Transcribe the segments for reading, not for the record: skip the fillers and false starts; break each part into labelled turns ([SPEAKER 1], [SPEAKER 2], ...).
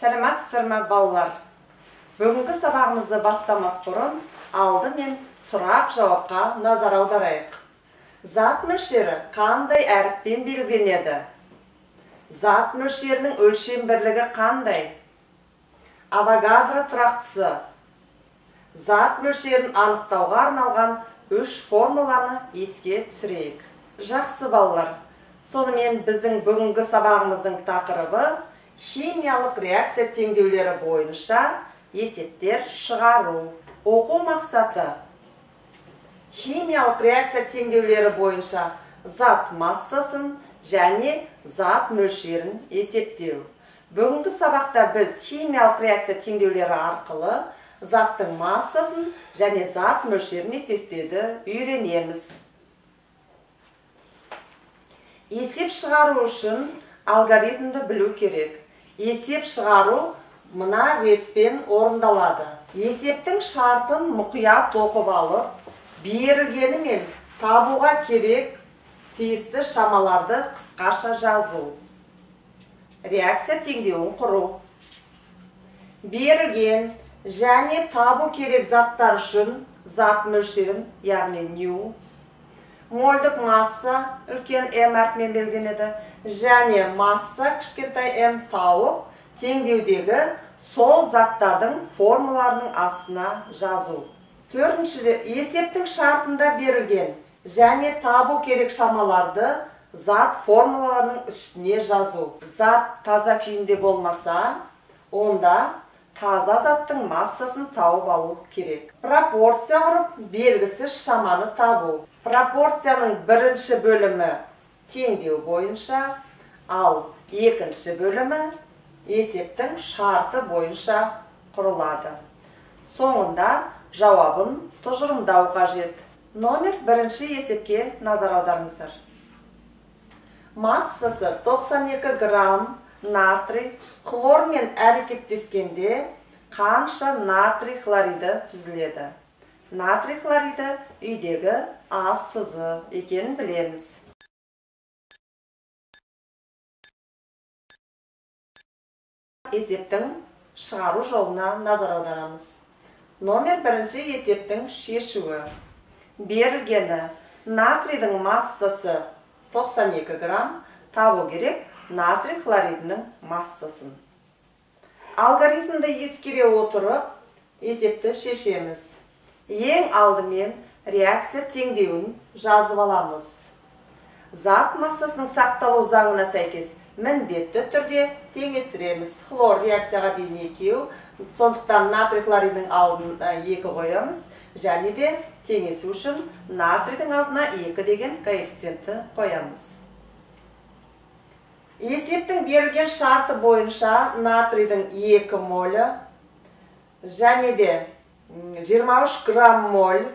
[SPEAKER 1] Сәлеметсіздер ме, балалар? Бүгінгі сабағымызды бастамас бұрын алдымен сұрақ-жауапқа назар аударайық. Зат мөлшері қандай әріппен белгіленеді? Зат мөлшерінің өлшем бірлігі қандай? Авогадро тұрақтысы. Зат мөлшерін анықтауға арналған 3 формуланы еске түсірейік. Жақсы балалар, сонымен біздің бүгінгі сабағымыздың тақырыбы химиялық реакция теңдеулері бойынша есептер шығару. Оқу мақсаты: химиялық реакция теңдеулері бойынша зат массасын және зат мөлшерін есептеу. Бүгінгі сабақта біз химиялық реакция теңдеулері арқылы заттың массасын және зат мөлшерін есептеуді үйренеміз. Есеп шығару үшін алгоритмді білу керек. Есеп шығару мына ретпен орындалады. Есептің шартын мұқият оқып алып, берілгенімен табуға керек тиісті шамаларды қысқаша жазу. Реакция теңдеуін құру. Берілген және табу керек заттар үшін зат мөлшерін, яғни ню. Мольдік масса үлкен М әрпімен белгіленеді және масса кішкентай М тауып теңдеудегі сол заттардың формуларының астына жазу. Төртіншіде, есептің шартында берілген және табу керек шамаларды зат формулаларының үстіне жазу. Зат таза күйінде болмаса, онда таза заттың массасын тауып алу керек. Пропорция құрып, белгісіз шаманы табу. Пропорцияның бірінші бөлімі теңдеу бойынша, ал екінші бөлімі есептің шарты бойынша құрылады. Соңында жауабын тұжырымдау қажет. Номер бірінші есепке назар аударыңыздар. Массасы 92 грамм натрий хлормен әрекеттескенде қанша натрий хлориді түзіледі? Натрий хлориді үйдегі ас тұзы екенін білеміз. Есептің шығару жолына назар аударамыз. Номер бірінші есептің шешуі. Берілгені натрийдің массасы 92 грамм, табу керек натрий хлоридінің массасын. Алгоритмді ескере отырып, есепті шешеміз. Ең алдымен реакция теңдеуін жазып аламыз. Зат массасының сақталу заңына сәйкес міндетті түрде теңестіреміз. Хлор реакцияға дейін 2, сондықтан натрий хлоридінің алдына 2 қоямыз, және де теңесу үшін натрийдің алдына 2 деген коэффициентті қоямыз. Есептің берілген шарты бойынша натрийдің 2 молі және де 23 грамм моль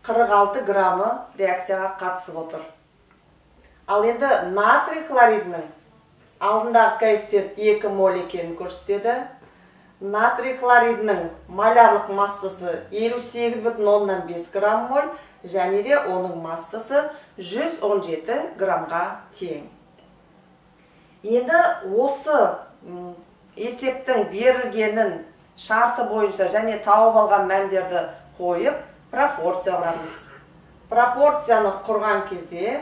[SPEAKER 1] 46 граммы реакцияға қатысып отыр. Ал енді натрий хлоридінің алдындағы коэффициент 2 моль екенін көрсетеді. Натрий хлоридінің молярлық массасы 58,5 грамм моль және де оның массасы 117 граммға тең. Енді осы есептің берілгенін шарты бойынша және тауып алған мәндерді қойып, пропорция құрамыз. Пропорцияны құрған кезде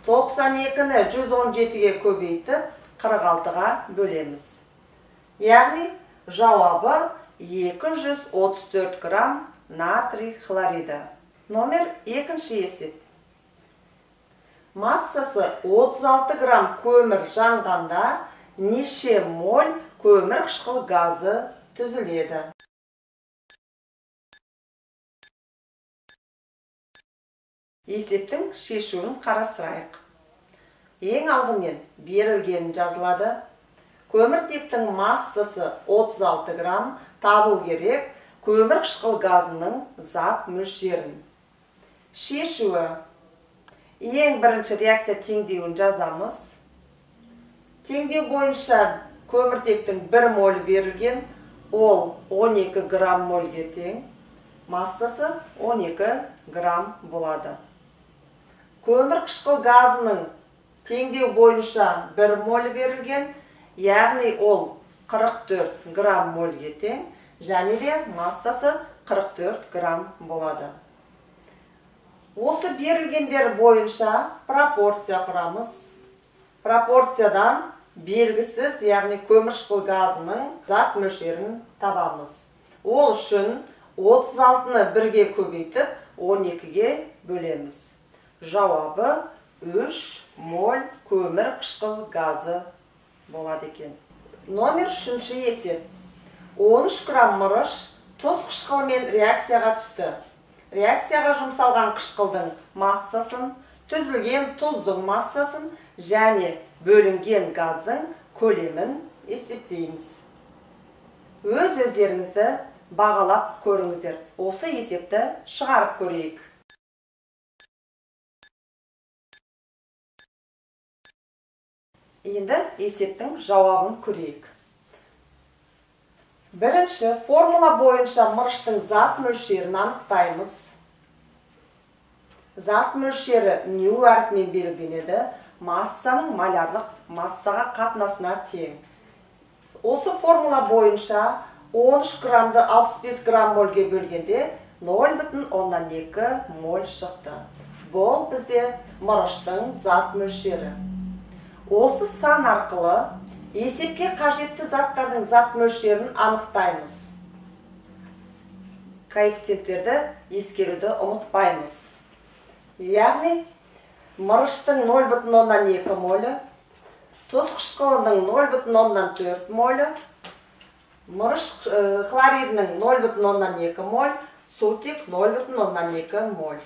[SPEAKER 1] 92-ні 117-ге көбейтіп 46-ға бөлеміз. Яғни жауабы 234 грамм натрий хлориді. Номер екінші есеп. Массасы 36 грамм көмір жанғанда неше моль көмір қышқыл газы түзіледі? Есептің шешуін қарастырайық. Ең алдымен берілген жазылады. Көміртектің массасы 36 грамм, табу керек көмір қышқыл газының зат мөлшерін. Шешуі: ең бірінші реакция теңдеуін жазамыз. Теңдеу бойынша көміртектің 1 моль берілген, ол 12 грамм мольге тең, массасы 12 грамм болады. Көмір қышқыл газының теңдеу бойынша 1 моль берілген, яғни ол 44 грамм мольге тең, және де массасы 44 грамм болады. Осы берілгендер бойынша пропорция құрамыз. Пропорциядан белгісіз, яғни көмірқышқыл газының зат мөлшерін табамыз. Ол үшін 36-ны 1-ге көбейтіп, 12-ге бөлеміз. Жауабы 3 моль көмірқышқыл газы болады екен. Номер 3-ші есеп. 13 грамм мырыш тұз қышқылымен реакцияға түсті. Реакцияға жұмсалған қышқылдың массасын, түзілген тұздың массасын және бөлінген газдың көлемін есептейміз. Өз-өздеріңізді бағалап көріңіздер. Осы есепті шығарып көрейік. Енді есептің жауабын көрейік. Бірінші формула бойынша мырыштың зат мөлшерін анықтаймыз. Зат мөлшері ню әрпімен белгіленеді, массаның малярлық массаға қатынасына тең. Осы формула бойынша 13 граммды 65 грамм мольге бөлгенде 0,2 моль шықты. Бұл бізде мырыштың зат мөлшері. Осы сан арқылы есепке қажетті заттардың зат мөлшерін анықтаймыз. Коэффициенттерді ескеруді ұмытпаймыз. Яғни, мырыштың 0,2 молі, тұз қышқылының 0,4 молі, мырыш хлоридінің 0,2 моль, сутек 0,2 моль.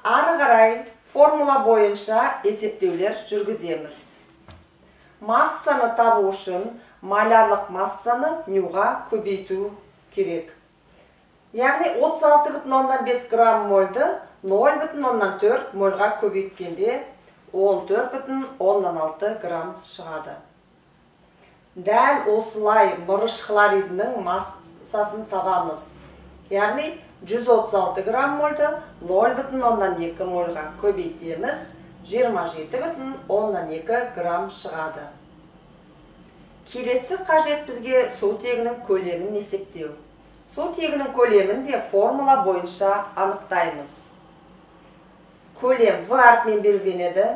[SPEAKER 1] Ары қарай формула бойынша есептеулер жүргіземіз. Массаны табу үшін малярлық массаны нюға көбейту керек. Яғни 36,5 грамм мольді 0,4 мольға көбейткенде 14,6 грамм шығады. Дәл осылай мырыш хлоридінің массасын табамыз. Яғни 136 грамм мольді 0,2 мольға көбейтеміз, 27,2 грамм шығады. Келесі қажет бізге сутегінің көлемін есептеу. Сутегінің көлемін де формула бойынша анықтаймыз. Көлем В әрпімен белгіленеді.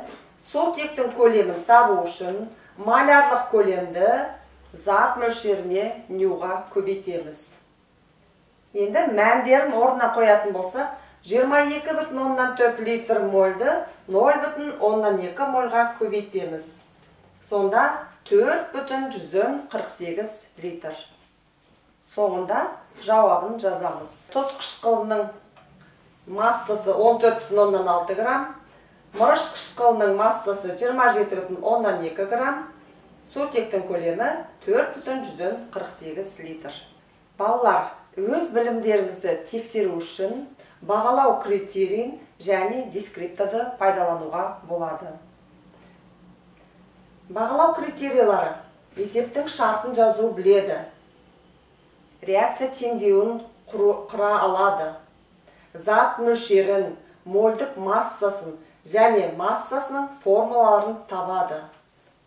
[SPEAKER 1] Сутектің көлемін табу үшін малярлық көлемді зат мөлшеріне нюға көбейтеміз. Енді мәндерін орнына қоятын болсақ, 22,4 литр мольді 0,2 мольға көбейтеміз. Сонда 4,48 литр. Соңында жауабын жазамыз. Тұз қышқылының массасы 14,6 грамм, мырыш қышқылының массасы 27,2 грамм, сутектің көлемі 4,48 литр. Балалар, өз білімдеріңізді тексеру үшін бағалау критерийін және дескриптарды пайдалануға болады. Бағалау критериялары: есептің шартын жазу біледі, реакция теңдеуін құра алады, зат мөлшерін, мольдік массасын және массасының формулаларын табады,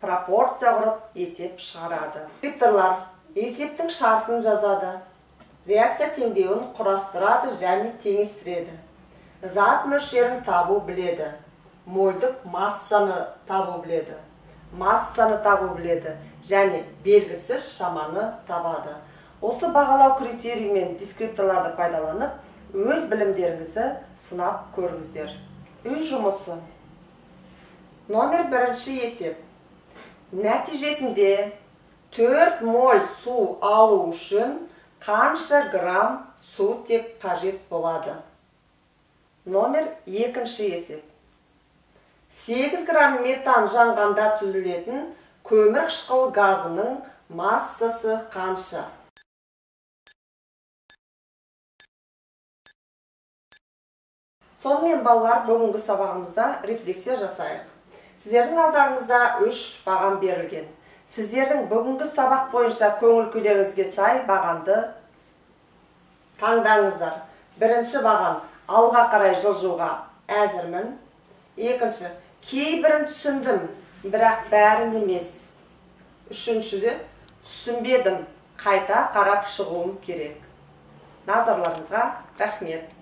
[SPEAKER 1] пропорция құрып есеп шығарады. Дескрипторлар есептің шартын жазады, реакция теңдеуін құрастырады және теңестіреді, зат мөлшерін табу біледі, мольдік массаны табу біледі, және белгісіз шаманы табады. Осы бағалау критерий мен дескрипторларды пайдаланып, өз білімдеріңізді сынап көріңіздер. Үй жұмысы. Номер 1-ші есеп. Нәтижесінде 4 моль су алу үшін қанша грамм сутек қажет болады? Номер 2-ші есеп. 8 грамм метан жанғанда түзілетін көмірқышқыл газының массасы қанша? Сонымен балалар, бүгінгі сабағымызда рефлексия жасайық. Сіздердің алдарыңызда 3 баған берілген. Сіздердің бүгінгі сабақ бойынша көңіл күйлеріңізге сай бағанды таңдаңыздар. Бірінші баған: алға қарай жылжуға әзірмін. Екінші: кейбірін түсіндім, бірақ бәрін емес. Үшіншіде: түсінбедім, қайта қарап шығуым керек. Назарларыңызға рахмет.